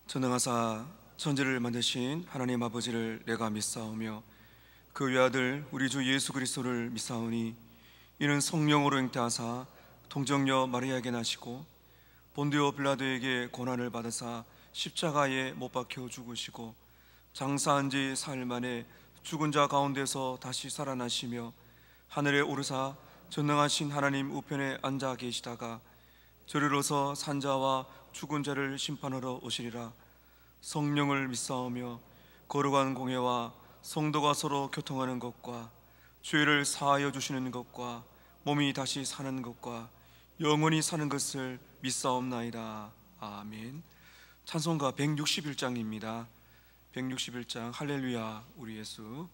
전능하사 천지를 만드신 하나님 아버지를 내가 믿사오며 그 외아들 우리 주 예수 그리스도를 믿사오니 이는 성령으로 잉태하사 동정녀 마리아에게 나시고 본디오 빌라도에게 고난을 받으사 십자가에 못 박혀 죽으시고 장사한 지 사흘 만에 죽은 자 가운데서 다시 살아나시며 하늘에 오르사 전능하신 하나님 우편에 앉아 계시다가 저리로서 산자와 죽은 자를 심판하러 오시리라. 성령을 믿사오며 거룩한 공회와 성도가 서로 교통하는 것과 죄를 사하여 주시는 것과 몸이 다시 사는 것과 영원히 사는 것을 믿사옵나이다. 아멘. 찬송가 161장입니다. 161장 할렐루야 우리 예수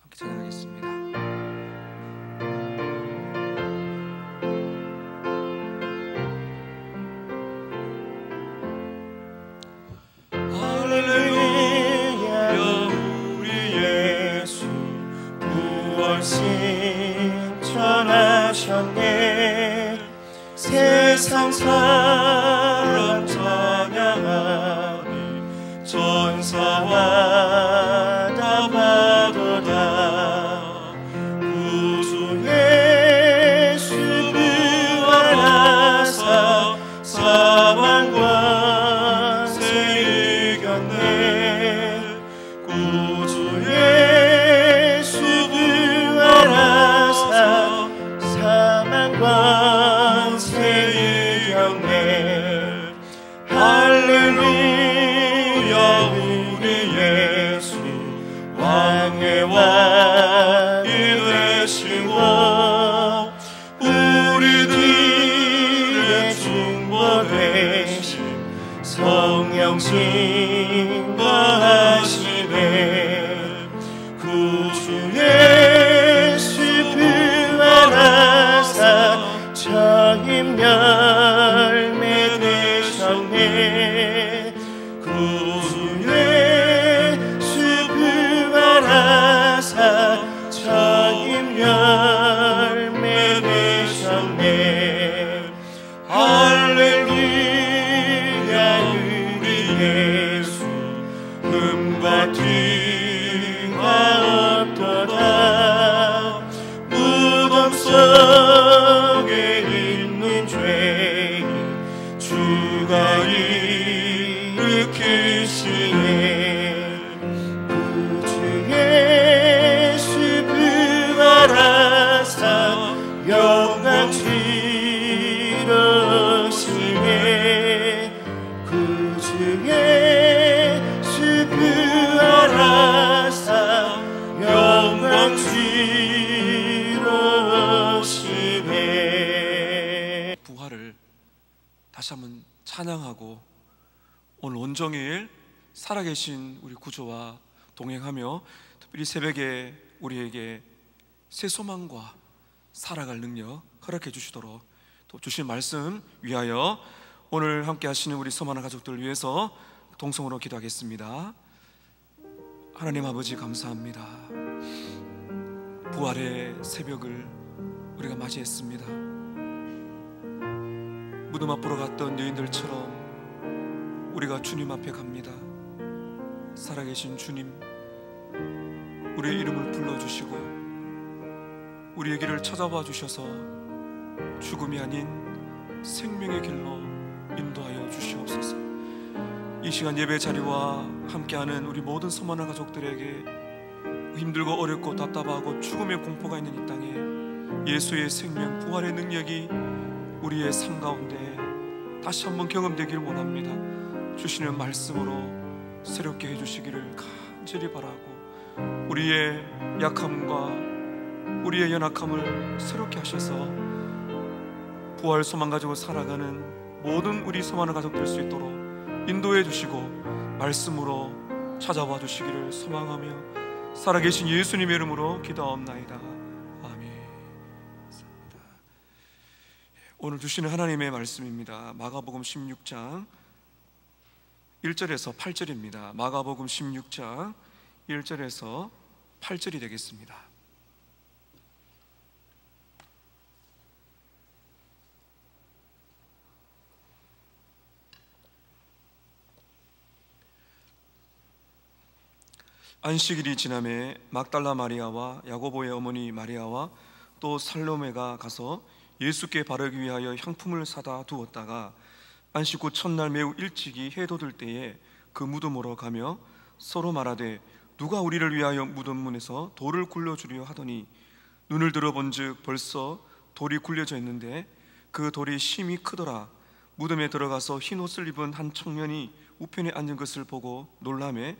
함께 찬양하겠습니다. 신천하셨네. 세상 사람 찬양하니 전사와 다 받도다. 구주 예수 부활하사 사망과 세 이겼네. 구주 예수 부활하사 사망과 세 이겼네. 할렐루야 우리 예수 왕의 왕이 되시고 우리들의 중보 되신 성령 진거하시네. 구주 예수 부활하사 처임 열매 되셨네. 구주 예수 부활하사 처임 열매 되셨네. 할렐루야 우리 예수 흠과 뒤가 없도다. 무덤 속에 있는 죄인 주가 일으키시네. 구주 예수 부활하사 영광 치르시네. 구주 예수 부활하사 영광 치르시네. 부활을 다시 한번 찬양하고 오늘 온종일 살아계신 우리 구주와 동행하며 특별히 새벽에 우리에게 새 소망과 살아갈 능력 허락해 주시도록 또 주신 말씀 위하여 오늘 함께 하시는 우리 서만한 가족들 위해서 동성으로 기도하겠습니다. 하나님 아버지 감사합니다. 부활의 새벽을 우리가 맞이했습니다. 무덤 앞으로 갔던 여인들처럼 우리가 주님 앞에 갑니다. 살아계신 주님, 우리의 이름을 불러주시고 우리의 길을 찾아와 주셔서 죽음이 아닌 생명의 길로 인도하여 주시옵소서. 이 시간 예배 자리와 함께하는 우리 모든 서만한 가족들에게 힘들고 어렵고 답답하고 죽음의 공포가 있는 이 땅에 예수의 생명 부활의 능력이 우리의 삶 가운데 다시 한번 경험되기를 원합니다. 주시는 말씀으로 새롭게 해주시기를 간절히 바라고 우리의 약함과 우리의 연약함을 새롭게 하셔서 부활 소망 가지고 살아가는 모든 우리 소망을 가족될 수 있도록 인도해 주시고 말씀으로 찾아와 주시기를 소망하며 살아계신 예수님의 이름으로 기도하옵나이다. 아멘. 감사합니다. 오늘 주시는 하나님의 말씀입니다. 마가복음 16장 1절에서 8절입니다. 마가복음 16장 1절에서 8절이 되겠습니다. 안식일이 지남에 막달라 마리아와 야고보의 어머니 마리아와 또 살로메가 가서 예수께 바르기 위하여 향품을 사다 두었다가 안식 후 첫날 매우 일찍이 해 돋을 때에 그 무덤으로 가며 서로 말하되 누가 우리를 위하여 무덤 문에서 돌을 굴려주려 하더니 눈을 들어본즉 벌써 돌이 굴려져 있는데 그 돌이 심히 크더라. 무덤에 들어가서 흰 옷을 입은 한 청년이 우편에 앉은 것을 보고 놀라매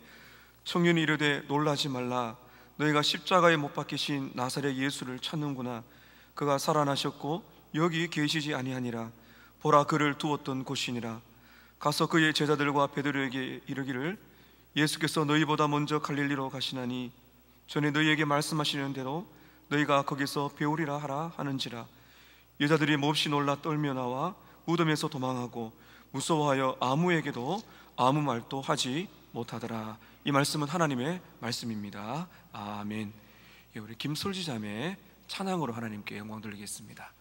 청년이 이르되 놀라지 말라. 너희가 십자가에 못 박히신 나사렛 예수를 찾는구나. 그가 살아나셨고 여기 계시지 아니하니라. 보라, 그를 두었던 곳이니라. 가서 그의 제자들과 베드로에게 이르기를 예수께서 너희보다 먼저 갈릴리로 가시나니 전에 너희에게 말씀하시는 대로 너희가 거기서 배우리라 하라 하는지라. 여자들이 몹시 놀라 떨며 나와 무덤에서 도망하고 무서워하여 아무에게도 아무 말도 하지 못하더라. 이 말씀은 하나님의 말씀입니다. 아멘. 우리 김솔지 자매 찬양으로 하나님께 영광 돌리겠습니다.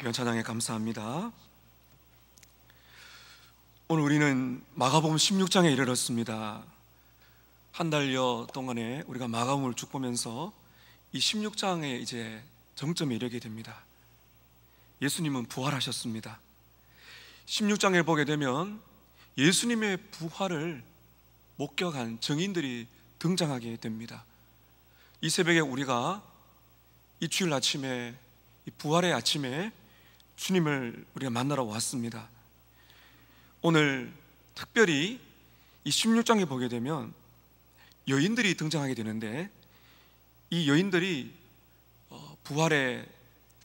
귀한 찬양에 감사합니다. 오늘 우리는 마가복음 16장에 이르렀습니다. 한 달여 동안에 우리가 마가복음을 쭉 보면서 이 16장에 이제 정점에 이르게 됩니다. 예수님은 부활하셨습니다. 16장을 보게 되면 예수님의 부활을 목격한 증인들이 등장하게 됩니다. 이 새벽에 우리가 이 주일 아침에, 이 부활의 아침에 주님을 우리가 만나러 왔습니다. 오늘 특별히 이 16장에 보게 되면 여인들이 등장하게 되는데, 이 여인들이 부활의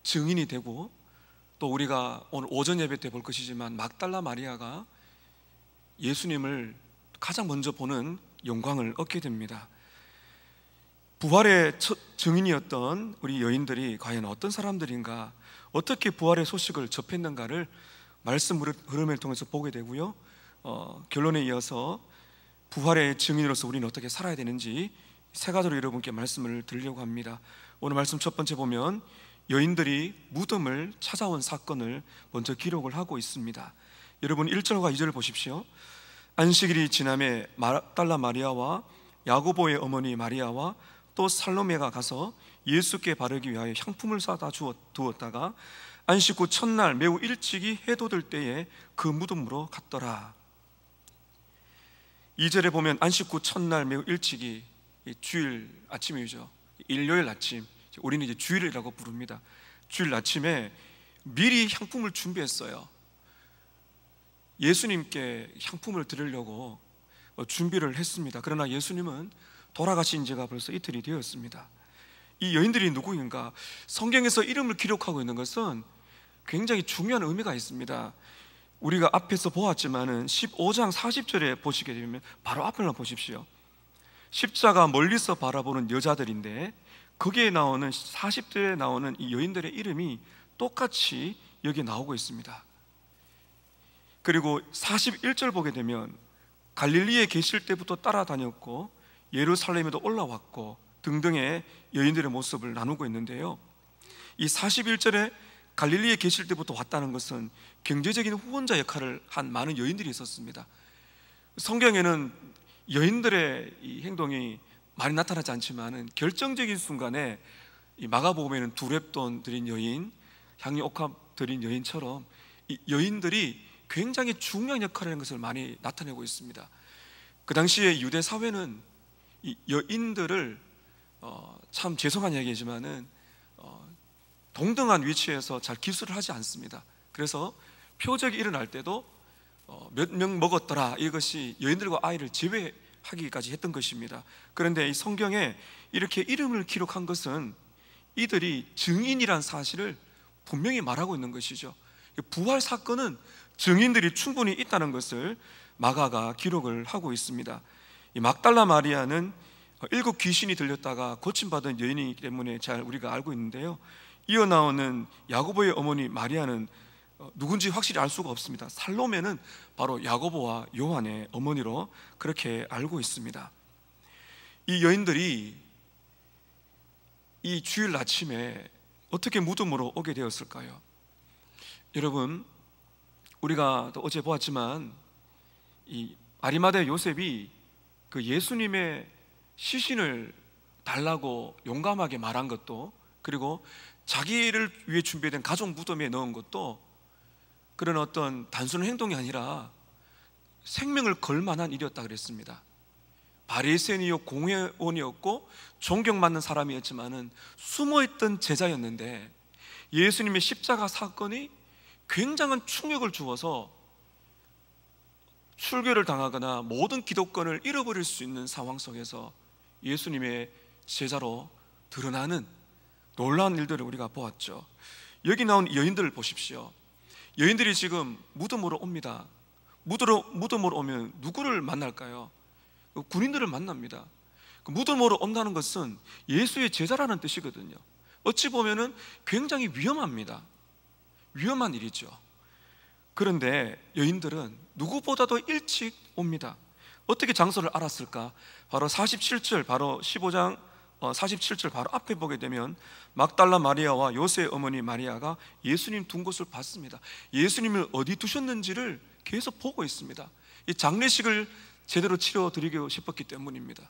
증인이 되고, 또 우리가 오늘 오전 예배 때 볼 것이지만 막달라 마리아가 예수님을 가장 먼저 보는 영광을 얻게 됩니다. 부활의 첫 증인이었던 우리 여인들이 과연 어떤 사람들인가, 어떻게 부활의 소식을 접했는가를 말씀 흐름을 통해서 보게 되고요, 결론에 이어서 부활의 증인으로서 우리는 어떻게 살아야 되는지 세 가지로 여러분께 말씀을 드리려고 합니다. 오늘 말씀 첫 번째 보면 여인들이 무덤을 찾아온 사건을 먼저 기록을 하고 있습니다. 여러분 1절과 2절을 보십시오. 안식일이 지남에 막달라 마리아와 야고보의 어머니 마리아와 또 살로메가 가서 예수께 바르기 위하여 향품을 사다 두었다가 안식 후 첫날 매우 일찍이 해돋을 때에 그 무덤으로 갔더라. 2절에 보면 안식 후 첫날 매우 일찍이, 주일 아침이죠. 일요일 아침, 우리는 이제 주일이라고 부릅니다. 주일 아침에 미리 향품을 준비했어요. 예수님께 향품을 드리려고 준비를 했습니다. 그러나 예수님은 돌아가신 지가 벌써 이틀이 되었습니다. 이 여인들이 누구인가? 성경에서 이름을 기록하고 있는 것은 굉장히 중요한 의미가 있습니다. 우리가 앞에서 보았지만은 15장 40절에 보시게 되면 바로 앞을 보십시오. 십자가 멀리서 바라보는 여자들인데, 거기에 나오는 40절에 나오는 이 여인들의 이름이 똑같이 여기 나오고 있습니다. 그리고 41절 보게 되면 갈릴리에 계실 때부터 따라다녔고 예루살렘에도 올라왔고 등등의 여인들의 모습을 나누고 있는데요, 이 41절에 갈릴리에 계실 때부터 왔다는 것은 경제적인 후원자 역할을 한 많은 여인들이 있었습니다. 성경에는 여인들의 이 행동이 많이 나타나지 않지만 결정적인 순간에 이 마가복음에는 두렙돈 드린 여인, 향유 옥합 드린 여인처럼 이 여인들이 굉장히 중요한 역할을 하는 것을 많이 나타내고 있습니다. 그 당시에 유대 사회는 이 여인들을 참 죄송한 얘기지만은 동등한 위치에서 잘 기술을 하지 않습니다. 그래서 표적이 일어날 때도 몇 명 먹었더라, 이것이 여인들과 아이를 제외하기까지 했던 것입니다. 그런데 이 성경에 이렇게 이름을 기록한 것은 이들이 증인이란 사실을 분명히 말하고 있는 것이죠. 부활 사건은 증인들이 충분히 있다는 것을 마가가 기록을 하고 있습니다. 이 막달라 마리아는 7 귀신이 들렸다가 고침받은 여인이기 때문에 잘 우리가 알고 있는데요, 이어 나오는 야고보의 어머니 마리아는 누군지 확실히 알 수가 없습니다. 살로메는 바로 야고보와 요한의 어머니로 그렇게 알고 있습니다. 이 여인들이 이 주일 아침에 어떻게 무덤으로 오게 되었을까요? 여러분, 우리가 또 어제 보았지만 이 아리마대 요셉이 그 예수님의 시신을 달라고 용감하게 말한 것도, 그리고 자기를 위해 준비된 가족 무덤에 넣은 것도 그런 어떤 단순한 행동이 아니라 생명을 걸 만한 일이었다 그랬습니다. 바리새인이요 공회원이었고 존경받는 사람이었지만은 숨어있던 제자였는데 예수님의 십자가 사건이 굉장한 충격을 주어서 출교를 당하거나 모든 기독권을 잃어버릴 수 있는 상황 속에서 예수님의 제자로 드러나는 놀라운 일들을 우리가 보았죠. 여기 나온 여인들을 보십시오. 여인들이 지금 무덤으로 옵니다. 무덤으로 오면 누구를 만날까요? 군인들을 만납니다. 무덤으로 온다는 것은 예수의 제자라는 뜻이거든요. 어찌 보면은 굉장히 위험합니다. 위험한 일이죠. 그런데 여인들은 누구보다도 일찍 옵니다. 어떻게 장소를 알았을까? 바로 47절, 바로 15장 47절 바로 앞에 보게 되면 막달라 마리아와 요새의 어머니 마리아가 예수님 둔 곳을 봤습니다. 예수님을 어디 두셨는지를 계속 보고 있습니다. 이 장례식을 제대로 치러드리고 싶었기 때문입니다.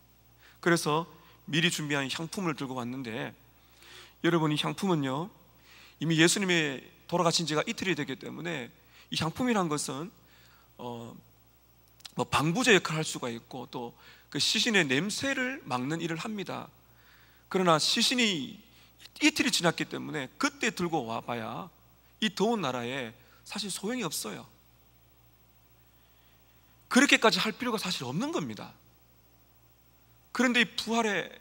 그래서 미리 준비한 향품을 들고 왔는데, 여러분, 이 향품은요, 이미 예수님이 돌아가신 지가 이틀이 되기 때문에 이 향품이란 것은 방부제 역할을 할 수가 있고, 또 그 시신의 냄새를 막는 일을 합니다. 그러나 시신이 이틀이 지났기 때문에 그때 들고 와봐야 이 더운 나라에 사실 소용이 없어요. 그렇게까지 할 필요가 사실 없는 겁니다. 그런데 이 부활의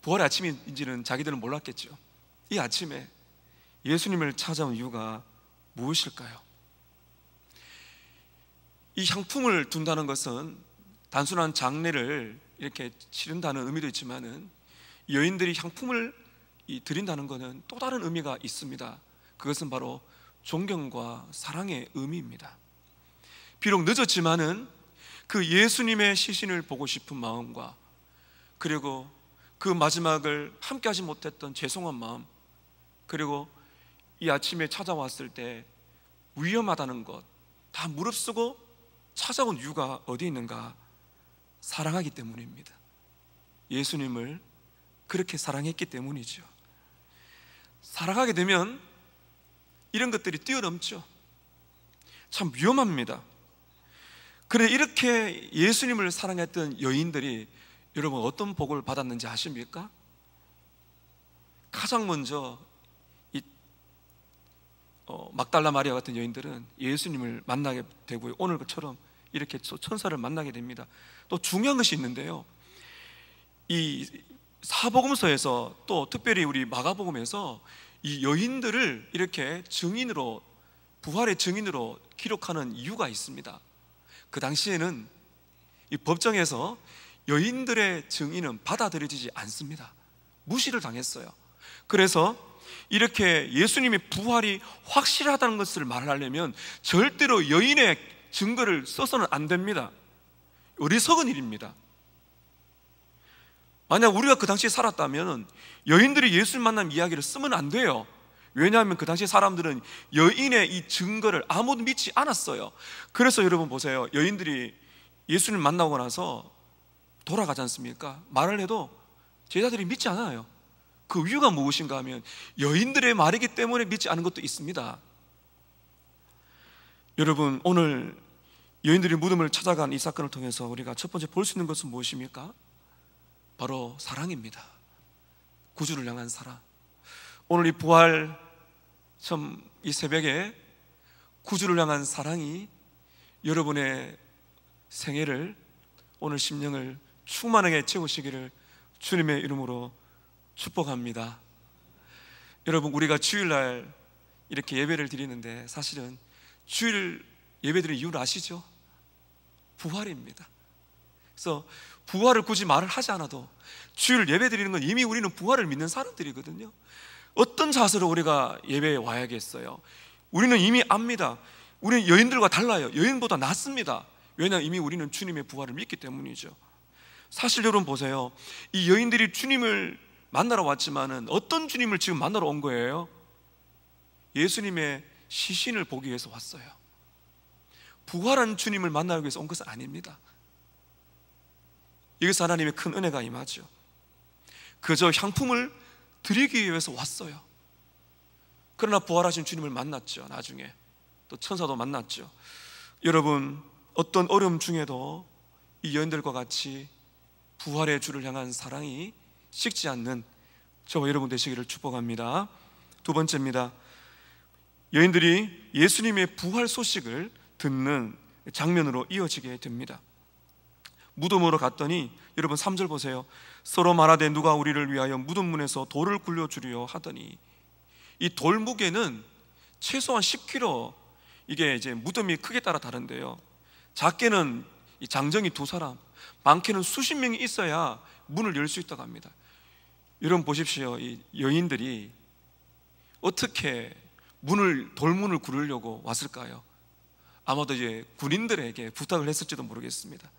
아침인지는 자기들은 몰랐겠죠. 이 아침에 예수님을 찾아온 이유가 무엇일까요? 이 향품을 둔다는 것은 단순한 장례를 이렇게 치른다는 의미도 있지만은, 여인들이 향품을 드린다는 것은 또 다른 의미가 있습니다. 그것은 바로 존경과 사랑의 의미입니다. 비록 늦었지만은 그 예수님의 시신을 보고 싶은 마음과, 그리고 그 마지막을 함께하지 못했던 죄송한 마음, 그리고 이 아침에 찾아왔을 때 위험하다는 것 다 무릅쓰고 찾아온 이유가 어디 있는가? 사랑하기 때문입니다. 예수님을 그렇게 사랑했기 때문이죠. 사랑하게 되면 이런 것들이 뛰어넘죠. 참 위험합니다. 그래, 이렇게 예수님을 사랑했던 여인들이 여러분 어떤 복을 받았는지 아십니까? 가장 먼저 막달라 마리아 같은 여인들은 예수님을 만나게 되고요, 오늘처럼 이렇게 천사를 만나게 됩니다. 또 중요한 것이 있는데요, 이 사복음서에서, 또 특별히 우리 마가복음에서 이 여인들을 이렇게 증인으로, 부활의 증인으로 기록하는 이유가 있습니다. 그 당시에는 이 법정에서 여인들의 증인은 받아들여지지 않습니다. 무시를 당했어요. 그래서 이렇게 예수님의 부활이 확실하다는 것을 말하려면 절대로 여인의 증거를 써서는 안 됩니다. 어리석은 일입니다. 만약 우리가 그 당시에 살았다면 여인들이 예수님 만난 이야기를 쓰면 안 돼요. 왜냐하면 그 당시 사람들은 여인의 이 증거를 아무도 믿지 않았어요. 그래서 여러분 보세요, 여인들이 예수님 만나고 나서 돌아가지 않습니까? 말을 해도 제자들이 믿지 않아요. 그 이유가 무엇인가 하면 여인들의 말이기 때문에 믿지 않은 것도 있습니다. 여러분, 오늘 여인들이 무덤을 찾아간 이 사건을 통해서 우리가 첫 번째 볼 수 있는 것은 무엇입니까? 바로 사랑입니다. 구주를 향한 사랑. 오늘 이 부활 이 새벽에 구주를 향한 사랑이 여러분의 생애를, 오늘 심령을 충만하게 채우시기를 주님의 이름으로 축복합니다. 여러분, 우리가 주일날 이렇게 예배를 드리는데 사실은 주일 예배 드리는 이유를 아시죠? 부활입니다. 그래서 부활을 굳이 말을 하지 않아도 주일 예배 드리는 건 이미 우리는 부활을 믿는 사람들이거든요. 어떤 자세로 우리가 예배에 와야겠어요? 우리는 이미 압니다. 우리는 여인들과 달라요. 여인보다 낫습니다. 왜냐하면 이미 우리는 주님의 부활을 믿기 때문이죠. 사실 여러분 보세요, 이 여인들이 주님을 만나러 왔지만은 어떤 주님을 지금 만나러 온 거예요? 예수님의 시신을 보기 위해서 왔어요. 부활한 주님을 만나기 위해서 온 것은 아닙니다. 여기서 하나님의 큰 은혜가 임하죠. 그저 향품을 드리기 위해서 왔어요. 그러나 부활하신 주님을 만났죠. 나중에 또 천사도 만났죠. 여러분, 어떤 어려움 중에도 이 여인들과 같이 부활의 주를 향한 사랑이 식지 않는 저와 여러분 되시기를 축복합니다. 두 번째입니다. 여인들이 예수님의 부활 소식을 듣는 장면으로 이어지게 됩니다. 무덤으로 갔더니 여러분 3절 보세요. 서로 말하되 누가 우리를 위하여 무덤 문에서 돌을 굴려주려 하더니, 이 돌 무게는 최소한 10kg, 이게 이제 무덤이 크게 따라 다른데요, 작게는 이 장정이 2사람, 많게는 수십 명이 있어야 문을 열 수 있다고 합니다. 여러분 보십시오, 이 여인들이 어떻게 돌문을 굴으려고 왔을까요? 아마도 이제 군인들에게 부탁을 했을지도 모르겠습니다.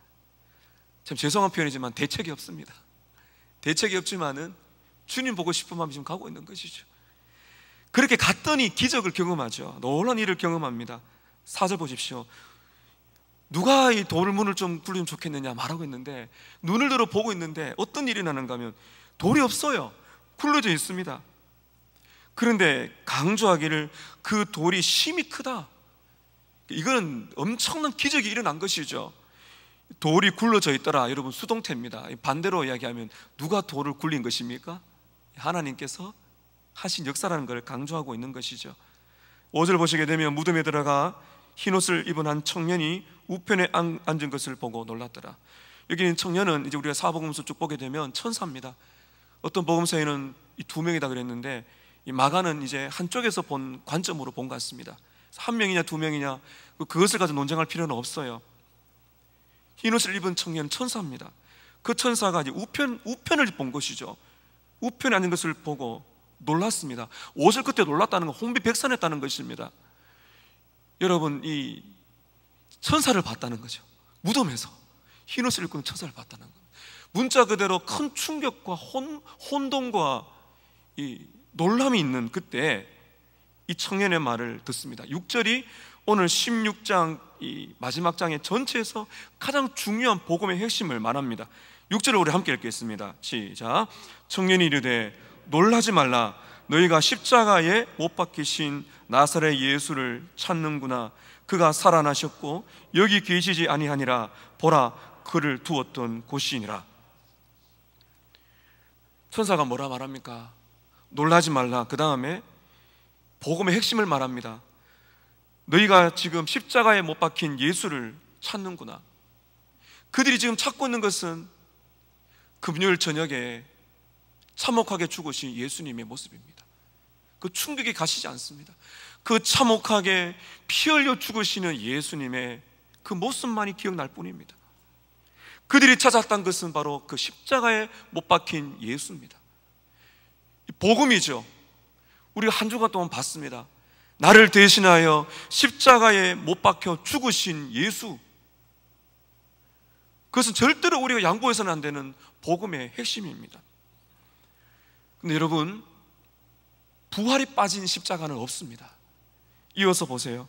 참 죄송한 표현이지만 대책이 없습니다. 대책이 없지만은 주님 보고 싶은 마음이 지금 가고 있는 것이죠. 그렇게 갔더니 기적을 경험하죠. 놀라운 일을 경험합니다. 4절 보십시오. 누가 이 돌 문을 좀 굴리면 좋겠느냐 말하고 있는데, 눈을 들어 보고 있는데 어떤 일이 나는가 하면 돌이 없어요. 굴러져 있습니다. 그런데 강조하기를 그 돌이 심히 크다. 이거는 엄청난 기적이 일어난 것이죠. 돌이 굴러져 있더라. 여러분, 수동태입니다. 반대로 이야기하면 누가 돌을 굴린 것입니까? 하나님께서 하신 역사라는 걸 강조하고 있는 것이죠. 5절 보시게 되면 무덤에 들어가 흰옷을 입은 한 청년이 우편에 앉은 것을 보고 놀랐더라. 여기 있는 청년은 이제 우리가 사복음서 쭉 보게 되면 천사입니다. 어떤 복음서에는 이 2명이다 그랬는데, 이 마가는 이제 한쪽에서 본 관점으로 본 것 같습니다. 1명이냐 2명이냐 그것을 가지고 논쟁할 필요는 없어요. 흰옷을 입은 청년은 천사입니다. 그 천사가 이제 우편을 본 것이죠. 우편에 앉은 것을 보고 놀랐습니다. 5절 끝에 놀랐다는 건 혼비백산했다는 것입니다. 여러분, 이 천사를 봤다는 거죠. 무덤에서 흰옷을 입고 있는 천사를 봤다는 겁니다. 문자 그대로 큰 충격과 혼동과 이 놀람이 있는 그때 이 청년의 말을 듣습니다. 6절이 오늘 16장 이 마지막 장의 전체에서 가장 중요한 복음의 핵심을 말합니다. 6절을 우리 함께 읽겠습니다. 시작. 청년이 이르되 놀라지 말라. 너희가 십자가에 못 박히신 나사렛 예수를 찾는구나. 그가 살아나셨고 여기 계시지 아니하니라. 보라, 그를 두었던 곳이니라. 천사가 뭐라 말합니까? 놀라지 말라. 그 다음에 복음의 핵심을 말합니다. 너희가 지금 십자가에 못 박힌 예수를 찾는구나. 그들이 지금 찾고 있는 것은 금요일 저녁에 참혹하게 죽으신 예수님의 모습입니다. 그 충격이 가시지 않습니다. 그 참혹하게 피 흘려 죽으시는 예수님의 그 모습만이 기억날 뿐입니다. 그들이 찾았던 것은 바로 그 십자가에 못 박힌 예수입니다. 복음이죠. 우리가 한 주간 동안 봤습니다. 나를 대신하여 십자가에 못 박혀 죽으신 예수. 그것은 절대로 우리가 양보해서는 안 되는 복음의 핵심입니다. 근데 여러분, 부활이 빠진 십자가는 없습니다. 이어서 보세요.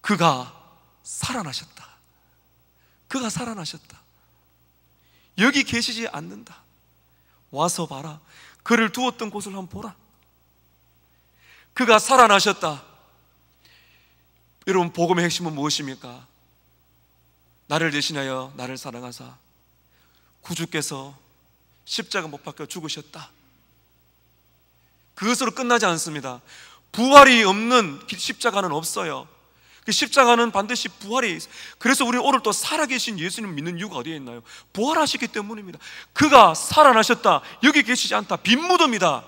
그가 살아나셨다. 그가 살아나셨다. 여기 계시지 않는다. 와서 봐라. 그를 두었던 곳을 한번 보라. 그가 살아나셨다. 여러분, 복음의 핵심은 무엇입니까? 나를 대신하여 나를 사랑하사 구주께서 십자가 못 박혀 죽으셨다. 그것으로 끝나지 않습니다. 부활이 없는 십자가는 없어요. 그 십자가는 반드시 부활이 있어요. 그래서 우리는 오늘 또 살아계신 예수님 믿는 이유가 어디에 있나요? 부활하셨기 때문입니다. 그가 살아나셨다. 여기 계시지 않다. 빈 무덤이다.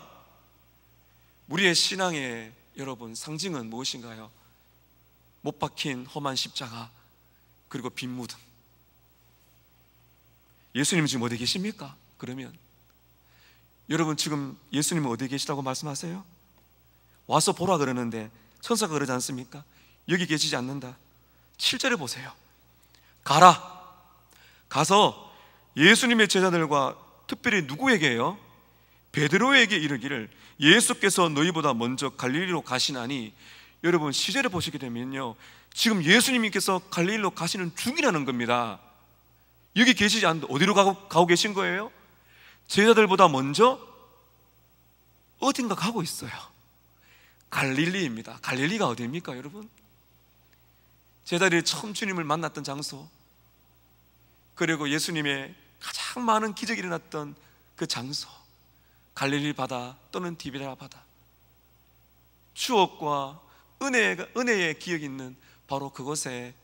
우리의 신앙의 여러분 상징은 무엇인가요? 못 박힌 험한 십자가, 그리고 빈 무덤. 예수님 지금 어디 계십니까? 그러면 여러분, 지금 예수님은 어디 계시다고 말씀하세요? 와서 보라 그러는데 천사가 그러지 않습니까? 여기 계시지 않는다. 7절에 보세요. 가라. 가서 예수님의 제자들과 특별히 누구에게요? 베드로에게 이르기를 예수께서 너희보다 먼저 갈릴리로 가시나니. 여러분, 시제를 보시게 되면요, 지금 예수님께서 갈릴리로 가시는 중이라는 겁니다. 여기 계시지 않는데 어디로 가고 계신 거예요? 제자들보다 먼저 어딘가 가고 있어요. 갈릴리입니다. 갈릴리가 어디입니까, 여러분? 제자들이 처음 주님을 만났던 장소, 그리고 예수님의 가장 많은 기적이 일어났던 그 장소, 갈릴리 바다 또는 디베라 바다. 추억과 은혜의 기억이 있는 바로 그곳에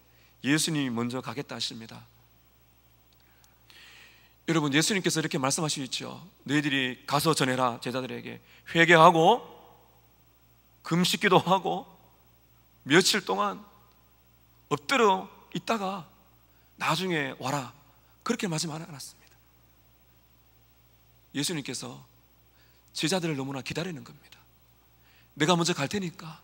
예수님이 먼저 가겠다 하십니다. 여러분, 예수님께서 이렇게 말씀하시죠. 너희들이 가서 전해라. 제자들에게 회개하고 금식기도 하고 며칠 동안 엎드려 있다가 나중에 와라. 그렇게 말씀 안 해놨습니다. 예수님께서 제자들을 너무나 기다리는 겁니다. 내가 먼저 갈 테니까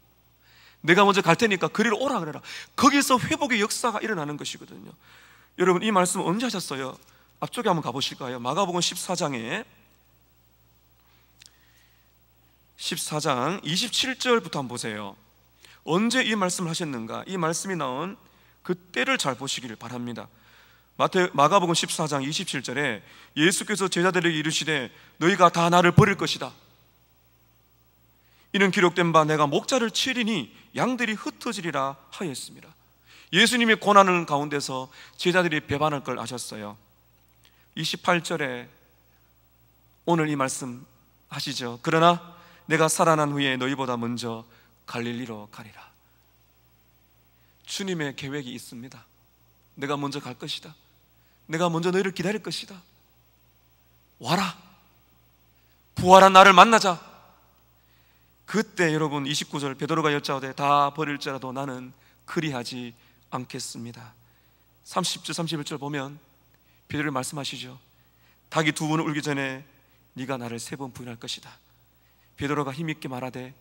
그리로 오라 그래라. 거기서 회복의 역사가 일어나는 것이거든요. 여러분, 이 말씀 언제 하셨어요? 앞쪽에 한번 가보실까요? 마가복음 14장 27절부터 한번 보세요. 언제 이 말씀을 하셨는가? 이 말씀이 나온 그 때를 잘 보시기를 바랍니다. 마가복음 14장 27절에 예수께서 제자들에게 이르시되 너희가 다 나를 버릴 것이다. 이는 기록된 바 내가 목자를 치리니 양들이 흩어지리라 하였습니다. 예수님의 고난을 가운데서 제자들이 배반할 걸 아셨어요. 28절에 오늘 이 말씀 하시죠. 그러나 내가 살아난 후에 너희보다 먼저 갈릴리로 가리라. 주님의 계획이 있습니다. 내가 먼저 갈 것이다. 내가 먼저 너희를 기다릴 것이다. 와라. 부활한 나를 만나자. 그때 여러분 29절 베드로가 여짜오되 다 버릴지라도 나는 그리하지 않겠습니다. 30절 31절 보면 베드로가 말씀하시죠. 닭이 두 번 울기 전에 네가 나를 세 번 부인할 것이다. 베드로가 힘있게 말하되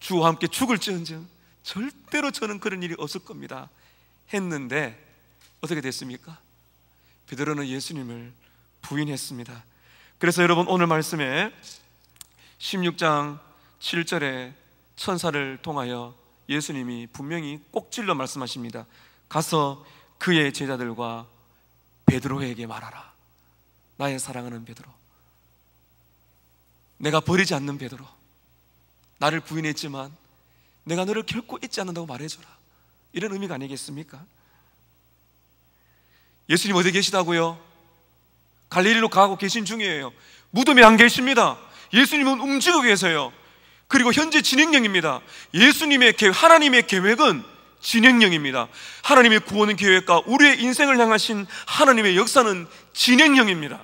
주와 함께 죽을지언정 절대로 저는 그런 일이 없을 겁니다 했는데 어떻게 됐습니까? 베드로는 예수님을 부인했습니다. 그래서 여러분 오늘 말씀에 16장 7절에 천사를 통하여 예수님이 분명히 꼭질러 말씀하십니다. 가서 그의 제자들과 베드로에게 말하라. 나의 사랑하는 베드로, 내가 버리지 않는 베드로, 나를 부인했지만 내가 너를 결코 잊지 않는다고 말해줘라. 이런 의미가 아니겠습니까? 예수님 어디 계시다고요? 갈릴리로 가고 계신 중이에요. 무덤에 안 계십니다. 예수님은 움직이고 계세요. 그리고 현재 진행형입니다. 예수님의 계획, 하나님의 계획은 진행형입니다. 하나님의 구원 계획과 우리의 인생을 향하신 하나님의 역사는 진행형입니다.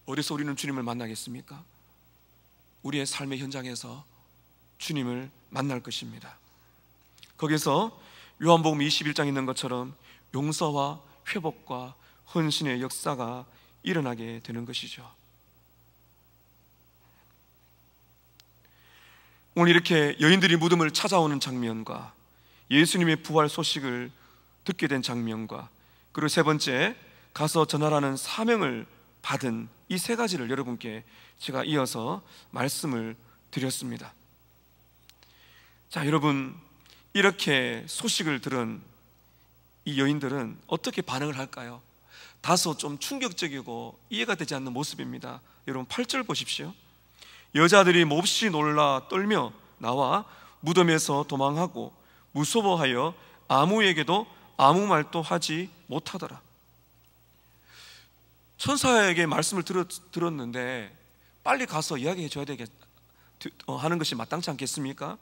어디서 우리는 주님을 만나겠습니까? 우리의 삶의 현장에서 주님을 만날 것입니다. 거기서 요한복음 21장 있는 것처럼 용서와 회복과 헌신의 역사가 일어나게 되는 것이죠. 오늘 이렇게 여인들이 무덤을 찾아오는 장면과 예수님의 부활 소식을 듣게 된 장면과 그리고 세 번째 가서 전하라는 사명을 받은 이 세 가지를 여러분께 제가 이어서 말씀을 드렸습니다. 자, 여러분, 이렇게 소식을 들은 이 여인들은 어떻게 반응을 할까요? 다소 좀 충격적이고 이해가 되지 않는 모습입니다. 여러분 8절 보십시오. 여자들이 몹시 놀라 떨며 나와 무덤에서 도망하고 무서워하여 아무에게도 아무 말도 하지 못하더라. 천사에게 말씀을 들었는데 빨리 가서 이야기해 줘야 하는 것이 마땅치 않겠습니까?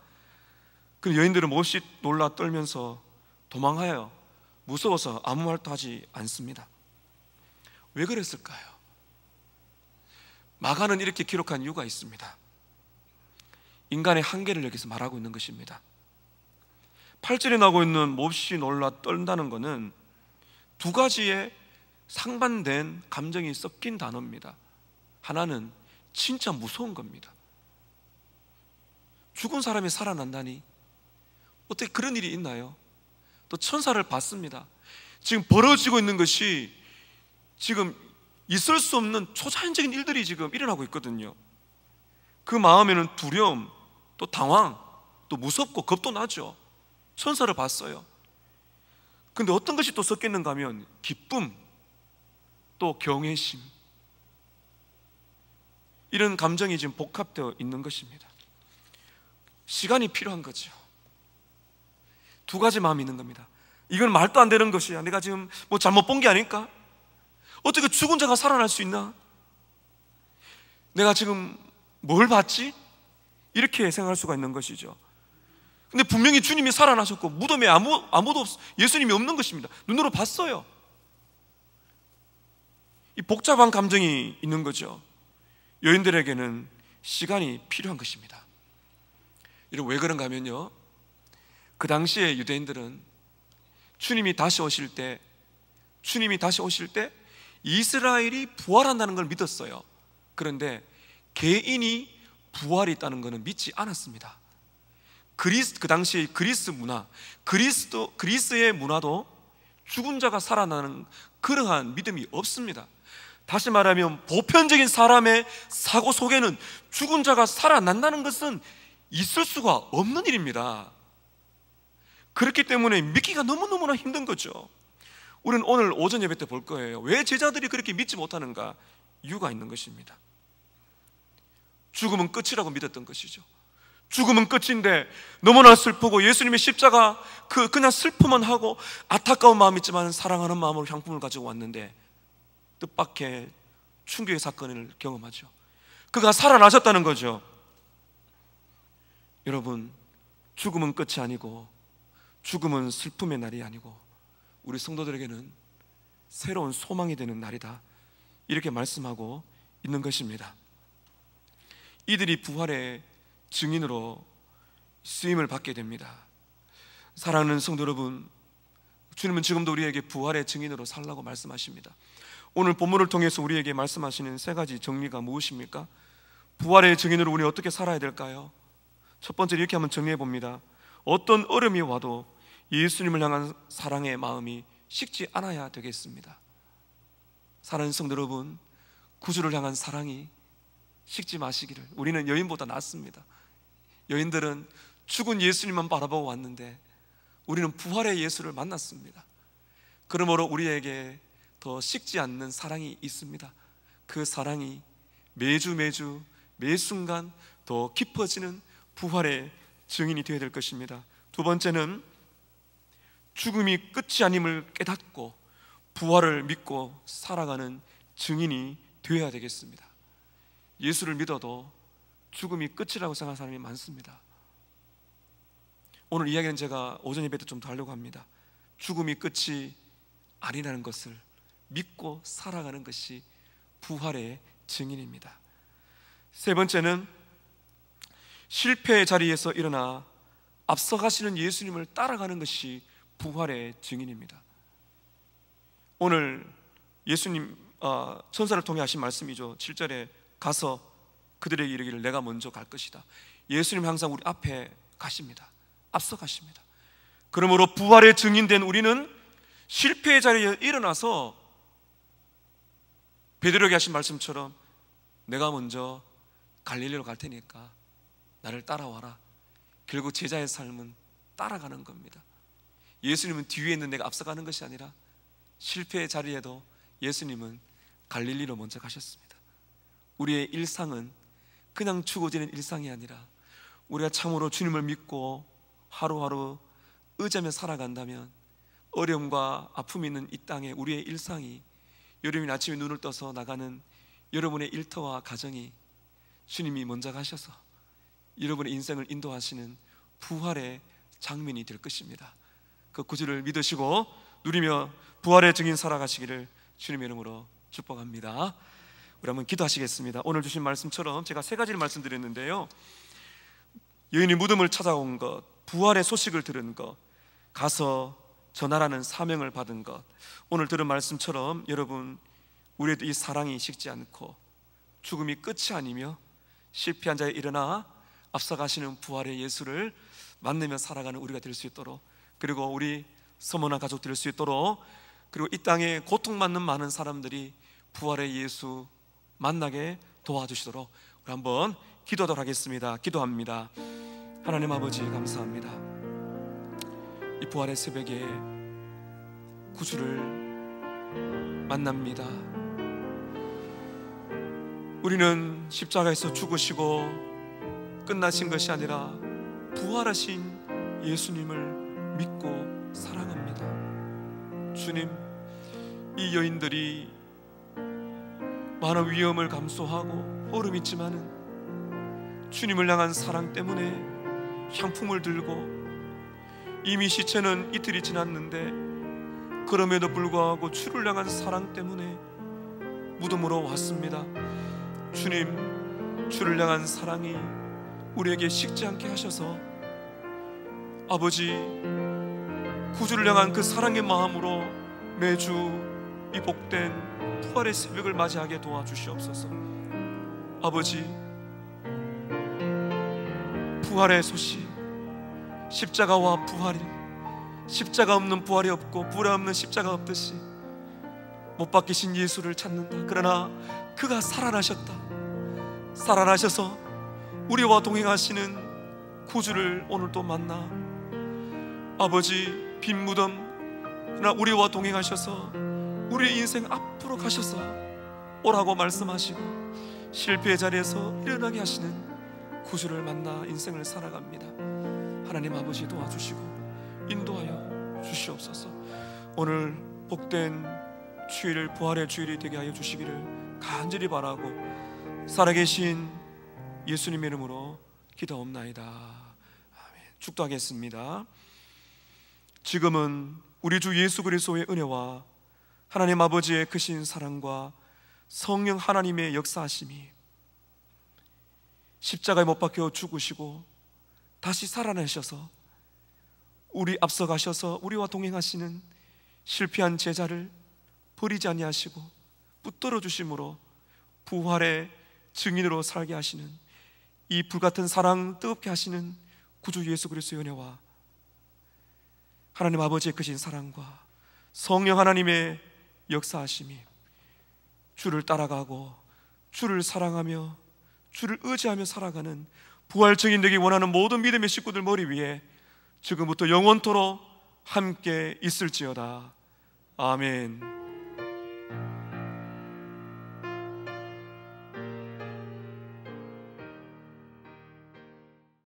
그 여인들은 몹시 놀라 떨면서 도망하여 무서워서 아무 말도 하지 않습니다. 왜 그랬을까요? 마가는 이렇게 기록한 이유가 있습니다. 인간의 한계를 여기서 말하고 있는 것입니다. 8절에 나오고 있는 몹시 놀라 떨다는 것은 두 가지의 상반된 감정이 섞인 단어입니다. 하나는 진짜 무서운 겁니다. 죽은 사람이 살아난다니 어떻게 그런 일이 있나요? 또 천사를 봤습니다. 지금 벌어지고 있는 것이 지금 있을 수 없는 초자연적인 일들이 지금 일어나고 있거든요. 그 마음에는 두려움, 또 당황, 또 무섭고 겁도 나죠. 천사를 봤어요. 근데 어떤 것이 또 섞였는가 하면 기쁨, 또 경외심, 이런 감정이 지금 복합되어 있는 것입니다. 시간이 필요한 거죠. 두 가지 마음이 있는 겁니다. 이건 말도 안 되는 것이야. 내가 지금 뭐 잘못 본 게 아닐까? 어떻게 죽은 자가 살아날 수 있나? 내가 지금 뭘 봤지? 이렇게 생각할 수가 있는 것이죠. 근데 분명히 주님이 살아나셨고 무덤에 아무도 예수님이 없는 것입니다. 눈으로 봤어요. 이 복잡한 감정이 있는 거죠. 여인들에게는 시간이 필요한 것입니다. 여러분 왜 그런가 하면요, 그 당시에 유대인들은 주님이 다시 오실 때 이스라엘이 부활한다는 걸 믿었어요. 그런데 개인이 부활이 있다는 것은 믿지 않았습니다. 그 당시의 그리스 문화, 그리스의 문화도 죽은 자가 살아나는 그러한 믿음이 없습니다. 다시 말하면 보편적인 사람의 사고 속에는 죽은 자가 살아난다는 것은 있을 수가 없는 일입니다. 그렇기 때문에 믿기가 너무너무나 힘든 거죠. 우리는 오늘 오전 예배 때 볼 거예요. 왜 제자들이 그렇게 믿지 못하는가? 이유가 있는 것입니다. 죽음은 끝이라고 믿었던 것이죠. 죽음은 끝인데 너무나 슬프고 예수님의 십자가 그냥 슬픔만 하고 안타까운 마음이 있지만 사랑하는 마음으로 향품을 가지고 왔는데 뜻밖의 충격의 사건을 경험하죠. 그가 살아나셨다는 거죠. 여러분, 죽음은 끝이 아니고 죽음은 슬픔의 날이 아니고 우리 성도들에게는 새로운 소망이 되는 날이다, 이렇게 말씀하고 있는 것입니다. 이들이 부활의 증인으로 쓰임을 받게 됩니다. 사랑하는 성도 여러분, 주님은 지금도 우리에게 부활의 증인으로 살라고 말씀하십니다. 오늘 본문을 통해서 우리에게 말씀하시는 세 가지 정리가 무엇입니까? 부활의 증인으로 우리 어떻게 살아야 될까요? 첫 번째로 이렇게 한번 정리해 봅니다. 어떤 어려움이 와도 예수님을 향한 사랑의 마음이 식지 않아야 되겠습니다. 사랑하는 성도 여러분, 구주를 향한 사랑이 식지 마시기를. 우리는 여인보다 낫습니다. 여인들은 죽은 예수님만 바라보고 왔는데 우리는 부활의 예수를 만났습니다. 그러므로 우리에게 더 식지 않는 사랑이 있습니다. 그 사랑이 매주 매 순간 더 깊어지는 부활의 증인이 되어야 될 것입니다. 두 번째는 죽음이 끝이 아님을 깨닫고 부활을 믿고 살아가는 증인이 되어야 되겠습니다. 예수를 믿어도 죽음이 끝이라고 생각하는 사람이 많습니다. 오늘 이야기는 제가 오전 예배 때 좀 더 하려고 합니다. 죽음이 끝이 아니라는 것을 믿고 살아가는 것이 부활의 증인입니다. 세 번째는 실패의 자리에서 일어나 앞서가시는 예수님을 따라가는 것이 부활의 증인입니다. 오늘 예수님 천사를 통해 하신 말씀이죠. 7절에 가서 그들에게 이르기를 내가 먼저 갈 것이다. 예수님 항상 우리 앞에 가십니다. 앞서 가십니다. 그러므로 부활의 증인된 우리는 실패의 자리에 일어나서 베드로에게 하신 말씀처럼 내가 먼저 갈릴리로 갈 테니까 나를 따라와라. 결국 제자의 삶은 따라가는 겁니다. 예수님은 뒤에 있는 내가 앞서가는 것이 아니라 실패의 자리에도 예수님은 갈릴리로 먼저 가셨습니다. 우리의 일상은 그냥 죽어지는 일상이 아니라 우리가 참으로 주님을 믿고 하루하루 의지하며 살아간다면 어려움과 아픔이 있는 이 땅에 우리의 일상이, 여러분이 아침에 눈을 떠서 나가는 여러분의 일터와 가정이 주님이 먼저 가셔서 여러분의 인생을 인도하시는 부활의 장면이 될 것입니다. 그 구주를 믿으시고 누리며 부활의 증인 살아가시기를 주님의 이름으로 축복합니다. 우리 한번 기도하시겠습니다. 오늘 주신 말씀처럼 제가 세 가지를 말씀드렸는데요, 여인이 무덤을 찾아온 것, 부활의 소식을 들은 것, 가서 전하라는 사명을 받은 것, 오늘 들은 말씀처럼 여러분, 우리의 이 사랑이 식지 않고 죽음이 끝이 아니며 실패한 자에 일어나 앞서가시는 부활의 예수를 만나며 살아가는 우리가 될 수 있도록, 그리고 우리 서머나 가족 될 수 있도록, 그리고 이 땅에 고통받는 많은 사람들이 부활의 예수 만나게 도와주시도록 우리 한번 기도하도록 하겠습니다. 기도합니다. 하나님 아버지, 감사합니다. 이 부활의 새벽에 구주를 만납니다. 우리는 십자가에서 죽으시고 끝나신 것이 아니라 부활하신 예수님을 믿고 사랑합니다. 주님, 이 여인들이 많은 위험을 감수하고 얼음 있지만은 주님을 향한 사랑 때문에 향품을 들고, 이미 시체는 이틀이 지났는데 그럼에도 불구하고 주를 향한 사랑 때문에 무덤으로 왔습니다. 주님, 주를 향한 사랑이 우리에게 식지 않게 하셔서 아버지, 구주를 향한 그 사랑의 마음으로 매주 이 복된 부활의 새벽을 맞이하게 도와주시옵소서. 아버지, 부활의 소식, 십자가와 부활이 십자가 없는 부활이 없고 부활 없는 십자가 없듯이 못 박히신 예수를 찾는다. 그러나 그가 살아나셨다. 살아나셔서 우리와 동행하시는 구주를 오늘도 만나 아버지 빈 무덤 그러나 우리와 동행하셔서 우리의 인생 앞으로 가셔서 오라고 말씀하시고 실패의 자리에서 일어나게 하시는 구주를 만나 인생을 살아갑니다. 하나님 아버지 도와주시고 인도하여 주시옵소서. 오늘 복된 주일, 부활의 주일이 되게 하여 주시기를 간절히 바라고 살아계신 예수님의 이름으로 기도옵나이다. 아멘. 축도하겠습니다. 지금은 우리 주 예수 그리스도의 은혜와 하나님 아버지의 크신 사랑과 성령 하나님의 역사하심이 십자가에 못 박혀 죽으시고 다시 살아나셔서 우리 앞서 가셔서 우리와 동행하시는 실패한 제자를 버리지 아니하시고 붙들어 주심으로 부활의 증인으로 살게 하시는 이 불같은 사랑 뜨겁게 하시는 구주 예수 그리스도의 은혜와 하나님 아버지의 크신 사랑과 성령 하나님의 역사하심이 주를 따라가고 주를 사랑하며 주를 의지하며 살아가는 부활 증인 되기 원하는 모든 믿음의 식구들 머리 위에 지금부터 영원토록 함께 있을지어다. 아멘.